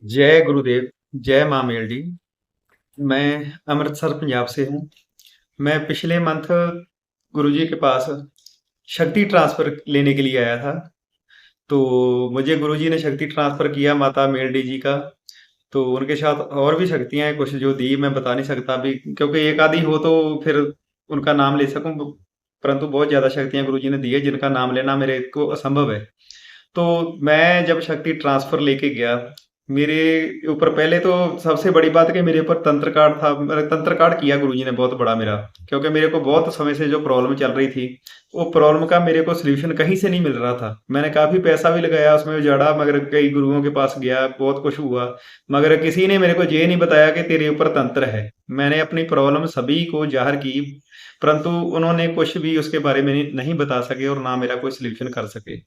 जय गुरुदेव, जय माँ मेलडी। मैं अमृतसर पंजाब से हूँ। मैं पिछले मंथ गुरुजी के पास शक्ति ट्रांसफर लेने के लिए आया था। तो मुझे गुरुजी ने शक्ति ट्रांसफर किया माता मेलडी जी का। तो उनके साथ और भी शक्तियाँ हैं कुछ जो दी, मैं बता नहीं सकता अभी, क्योंकि एक आधी हो तो फिर उनका नाम ले सकूं। परंतु बहुत ज्यादा शक्तियाँ गुरुजी ने दी है जिनका नाम लेना मेरे को असंभव है। तो मैं जब शक्ति ट्रांसफर लेके गया, मेरे ऊपर पहले तो सबसे बड़ी बात कि मेरे ऊपर तंत्र कार्ड था। मेरा तंत्र कार्ड किया गुरुजी ने बहुत बड़ा मेरा, क्योंकि मेरे को बहुत समय से जो प्रॉब्लम चल रही थी, वो प्रॉब्लम का मेरे को सोल्यूशन कहीं से नहीं मिल रहा था। मैंने काफी पैसा भी लगाया उसमें, उजाड़ा, मगर कई गुरुओं के पास गया, बहुत कुछ हुआ, मगर किसी ने मेरे को ये नहीं बताया कि तेरे ऊपर तंत्र है। मैंने अपनी प्रॉब्लम सभी को जाहिर की, परंतु उन्होंने कुछ भी उसके बारे में नहीं बता सके और ना मेरा कोई सोल्यूशन कर सके।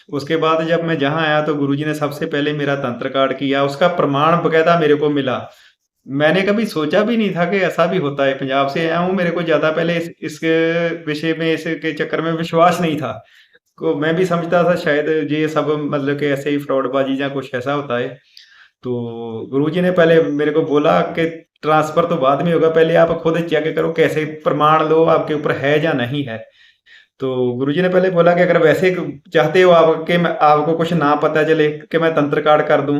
उसके बाद जब मैं जहाँ आया तो गुरुजी ने सबसे पहले मेरा तंत्र कार्ड किया, उसका प्रमाण बकायदा मेरे को मिला। मैंने कभी सोचा भी नहीं था कि ऐसा भी होता है। पंजाब से आया हूँ, मेरे को ज्यादा पहले इसके विषय में, इसके चक्कर में विश्वास नहीं था। को मैं भी समझता था शायद ये सब मतलब कि ऐसे ही फ्रॉडबाजी या कुछ ऐसा होता है। तो गुरुजी ने पहले मेरे को बोला कि ट्रांसफर तो बाद में होगा, पहले आप खुद चेक करो कैसे प्रमाण लो आपके ऊपर है या नहीं है। तो गुरुजी ने पहले बोला कि अगर वैसे चाहते हो आप कि मैं आपको कुछ ना पता चले कि मैं तंत्र कार्ड कर दूं,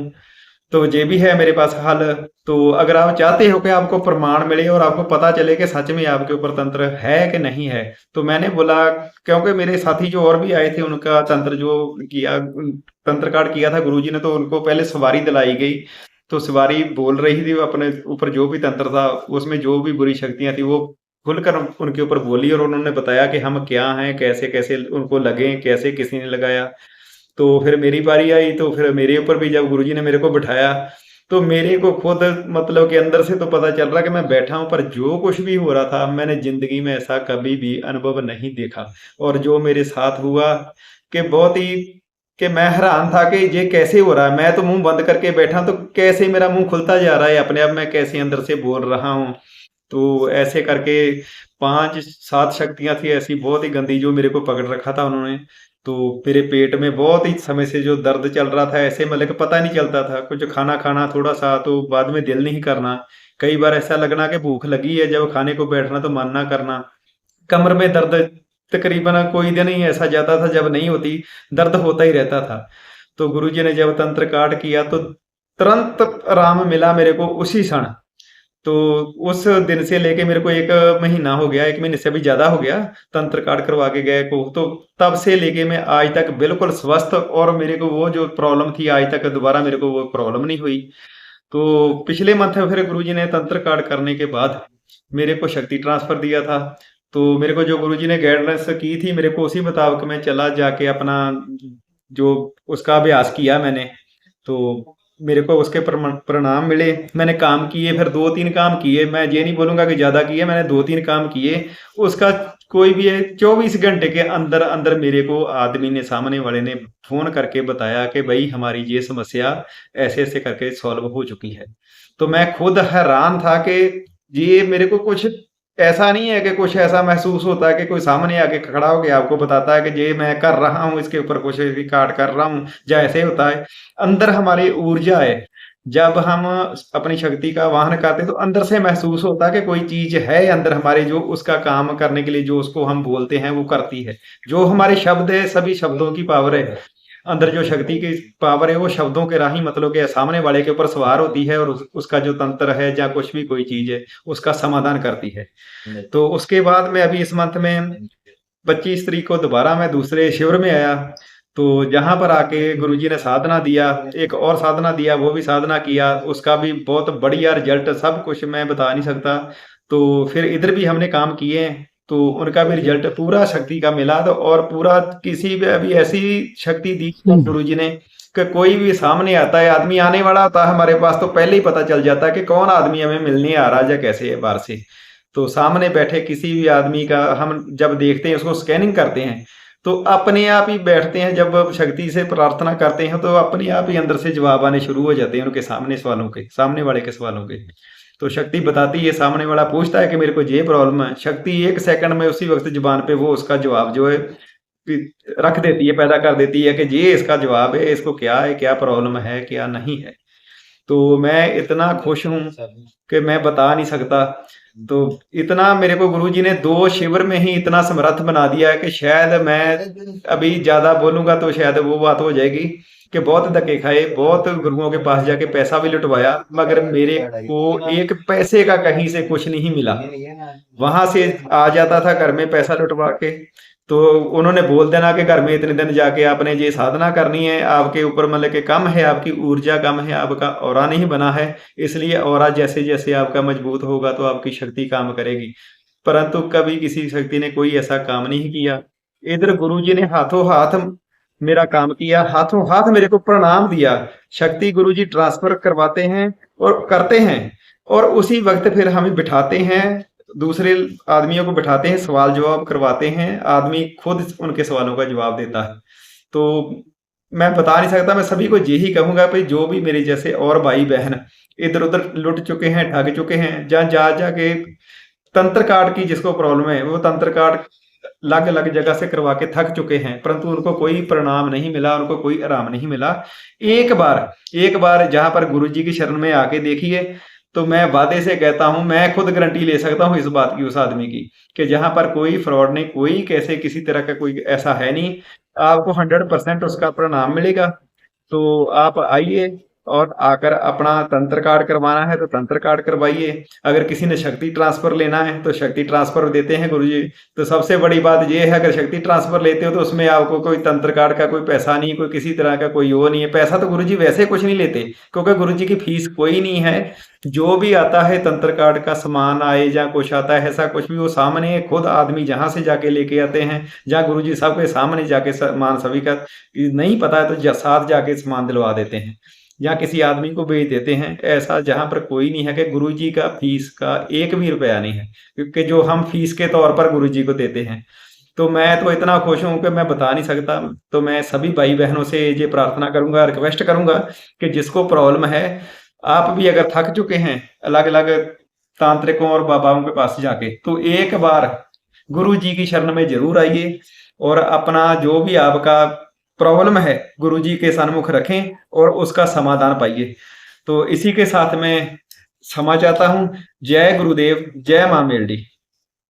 तो ये भी है मेरे पास हल। तो अगर आप चाहते हो कि आपको प्रमाण मिले और आपको पता चले कि सच में आपके ऊपर तंत्र है कि नहीं है, तो मैंने बोला, क्योंकि मेरे साथी जो और भी आए थे उनका तंत्र जो किया, तंत्र कार्ड किया था गुरुजी ने, तो उनको पहले सवारी दिलाई गई। तो सवारी बोल रही थी, वो अपने ऊपर जो भी तंत्र था उसमें जो भी बुरी शक्तियां थी वो खुलकर उनके ऊपर बोली, और उन्होंने बताया कि हम क्या हैं, कैसे कैसे उनको लगे, कैसे किसी ने लगाया। तो फिर मेरी बारी आई, तो फिर मेरे ऊपर भी जब गुरुजी ने मेरे को बिठाया, तो मेरे को खुद मतलब कि अंदर से तो पता चल रहा कि मैं बैठा हूं, पर जो कुछ भी हो रहा था मैंने जिंदगी में ऐसा कभी भी अनुभव नहीं देखा। और जो मेरे साथ हुआ कि बहुत ही, कि मैं हैरान था कि ये कैसे हो रहा है। मैं तो मुंह बंद करके बैठा, तो कैसे मेरा मुंह खुलता जा रहा है अपने आप, मैं कैसे अंदर से बोल रहा हूँ। तो ऐसे करके 5-7 शक्तियाँ थी ऐसी बहुत ही गंदी जो मेरे को पकड़ रखा था उन्होंने। तो मेरे पेट में बहुत ही समय से जो दर्द चल रहा था, ऐसे मतलब कि पता नहीं चलता था, कुछ खाना खाना थोड़ा सा तो बाद में दिल नहीं करना। कई बार ऐसा लगना कि भूख लगी है, जब खाने को बैठना तो मन ना करना। कमर में दर्द, तकरीबन कोई दिन ही ऐसा जाता था जब नहीं होती, दर्द होता ही रहता था। तो गुरुजी ने जब तंत्र काट किया तो तुरंत आराम मिला मेरे को उसी क्षण। तो उस दिन से लेके मेरे को 1 महीना हो गया, 1 महीने से भी ज़्यादा हो गया तंत्र कार्ड करवा के गए को। तो तब से लेके मैं आज तक बिल्कुल स्वस्थ, और मेरे को वो जो प्रॉब्लम थी आज तक दोबारा मेरे को वो प्रॉब्लम नहीं हुई। तो पिछले मंथ फिर गुरुजी ने तंत्र कार्ड करने के बाद मेरे को शक्ति ट्रांसफर दिया था। तो मेरे को जो गुरुजी ने गाइडेंस की थी, मेरे को उसी मुताबिक मैं चला, जाके अपना जो उसका अभ्यास किया मैंने। तो मेरे को उसके परिणाम मिले। मैंने काम किए, फिर 2-3 काम किए, मैं ये नहीं बोलूंगा कि ज्यादा किए, मैंने 2-3 काम किए। उसका कोई भी है 24 घंटे के अंदर अंदर मेरे को आदमी ने, सामने वाले ने फोन करके बताया कि भाई हमारी ये समस्या ऐसे ऐसे करके सॉल्व हो चुकी है। तो मैं खुद हैरान था कि ये मेरे को कुछ ऐसा नहीं है कि कुछ ऐसा महसूस होता है कि कोई सामने आके खड़ा होके आपको बताता है कि ये मैं कर रहा हूँ, इसके ऊपर कुछ रिकॉर्ड कर रहा हूँ, या ऐसे होता है। अंदर हमारी ऊर्जा है, जब हम अपनी शक्ति का वाहन करते हैं तो अंदर से महसूस होता है कि कोई चीज है अंदर हमारे, जो उसका काम करने के लिए जो उसको हम बोलते हैं वो करती है। जो हमारे शब्द है, सभी शब्दों की पावर है। अंदर जो शक्ति की पावर है वो शब्दों के राही, मतलब कि सामने वाले के ऊपर सवार होती है, और उसका जो तंत्र है या कुछ भी कोई चीज है उसका समाधान करती है। तो उसके बाद में अभी इस मंथ में 25 तारीख को दोबारा मैं दूसरे शिविर में आया। तो जहां पर आके गुरुजी ने साधना दिया, एक और साधना दिया, वो भी साधना किया, उसका भी बहुत बढ़िया रिजल्ट, सब कुछ मैं बता नहीं सकता। तो फिर इधर भी हमने काम किए, तो उनका भी रिजल्ट पूरा शक्ति का मिला। तो और पूरा किसी भी अभी ऐसी शक्ति दी गुरुजी ने कि कोई भी सामने आता है, आदमी आने वाला होता है हमारे पास, तो पहले ही पता चल जाता है कि कौन आदमी हमें मिलने आ रहा है या कैसे है बाहर से। तो सामने बैठे किसी भी आदमी का हम जब देखते हैं, उसको स्कैनिंग करते हैं, तो अपने आप ही बैठते हैं, जब शक्ति से प्रार्थना करते हैं तो अपने आप ही अंदर से जवाब आने शुरू हो जाते हैं उनके सामने सवालों के, सामने वाले के सवालों के। तो शक्ति बताती है, सामने वाला पूछता है कि मेरे को ये प्रॉब्लम है, शक्ति 1 सेकंड में उसी वक्त जुबान पे वो उसका जवाब जो है रख देती है, पैदा कर देती है कि ये इसका जवाब है, इसको क्या है, क्या प्रॉब्लम है, क्या नहीं है। तो मैं इतना खुश हूँ कि मैं बता नहीं सकता। तो इतना मेरे को गुरुजी ने 2 शिविर में ही इतना समर्थ बना दिया है कि शायद मैं अभी ज़्यादा बोलूँगा तो शायद वो बात हो जाएगी कि बहुत धक्के खाए, बहुत गुरुओं के पास जाके पैसा भी लुटवाया, मगर मेरे को एक पैसे का कहीं से कुछ नहीं मिला। वहाँ से आ जाता था घर में पैसा लुटवा के, तो उन्होंने बोल देना कि घर में इतने दिन जाके आपने ये साधना करनी है, आपके ऊपर मतलब कि कम है, आपकी ऊर्जा कम है, आपका ऑरा नहीं बना है, इसलिए ऑरा जैसे-जैसे आपका मजबूत होगा तो आपकी शक्ति काम करेगी। परंतु कभी किसी शक्ति ने कोई ऐसा काम नहीं किया। इधर गुरुजी ने हाथों-हाथ मेरा काम किया, हाथों-हाथ मेरे को प्रणाम दिया। शक्ति गुरुजी ट्रांसफर करवाते हैं और करते हैं, और उसी वक़्त फिर हमें बिठाते हैं, दूसरे आदमियों को बिठाते हैं, सवाल-जवाब करवाते हैं, आदमी खुद उनके सवालों का जवाब देता है। तो मैं बता नहीं सकता, मैं सभी को यही कहूँगा भई जो भी मेरे जैसे और भाई-बहन इधर-उधर लुट चुके हैं, ठग चुके हैं, जहाँ जा-जा के तंत्र कार्ड की जिसको प्रॉब्लम है, वो तंत्र कार्ड अलग-अलग जगह से करवा के थक चुके हैं, परंतु उनको कोई परिणाम नहीं मिला, उनको कोई आराम नहीं मिला। एक बार जहाँ पर गुरुजी की शरण में आके देखिए, तो मैं वादे से कहता हूँ, मैं खुद गारंटी ले सकता हूँ इस बात की उस आदमी की, कि जहाँ पर कोई फ्रॉड नहीं, कोई कैसे किसी तरह का कोई ऐसा है नहीं, आपको 100% उसका परिणाम मिलेगा। तो आप आइए और आकर अपना तंत्र कार्ड करवाना है तो तंत्र कार्ड करवाइए। अगर किसी ने शक्ति ट्रांसफर लेना है तो शक्ति ट्रांसफर देते हैं गुरुजी। तो सबसे बड़ी बात ये है, अगर शक्ति ट्रांसफर लेते हो तो उसमें आपको कोई तंत्र कार्ड का कोई पैसा नहीं, कोई किसी तरह का कोई वो नहीं है। पैसा तो गुरुजी वैसे कुछ नहीं लेते, क्योंकि गुरुजी की फीस कोई नहीं है। जो भी आता है तंत्र कार्ड का सामान आए या कुछ आता है, ऐसा कुछ भी वो सामने खुद आदमी जहाँ से जाके लेके आते हैं, जहाँ गुरुजी सबके सामने जाके सामान सभी का नहीं पता है तो साथ जाके सामान दिलवा देते हैं, या किसी आदमी को भेज देते हैं। ऐसा जहाँ पर कोई नहीं है कि गुरुजी का फीस का 1 भी रुपया नहीं है, क्योंकि जो हम फीस के तौर पर गुरुजी को देते हैं। तो मैं तो इतना खुश हूँ कि मैं बता नहीं सकता। तो मैं सभी भाई-बहनों से ये प्रार्थना करूँगा, रिक्वेस्ट करूँगा कि जिसको प्रॉब्लम है, आप भी अगर थक चुके हैं अलग-अलग तांत्रिकों और बाबाओं के पास जाके, तो एक बार गुरुजी की शरण में ज़रूर आइए और अपना जो भी आपका प्रॉब्लम है, गुरुजी के सन्मुख रखें और उसका समाधान पाइए। तो इसी के साथ मैं क्षमा चाहता हूँ। जय गुरुदेव, जय माँ मेलडी।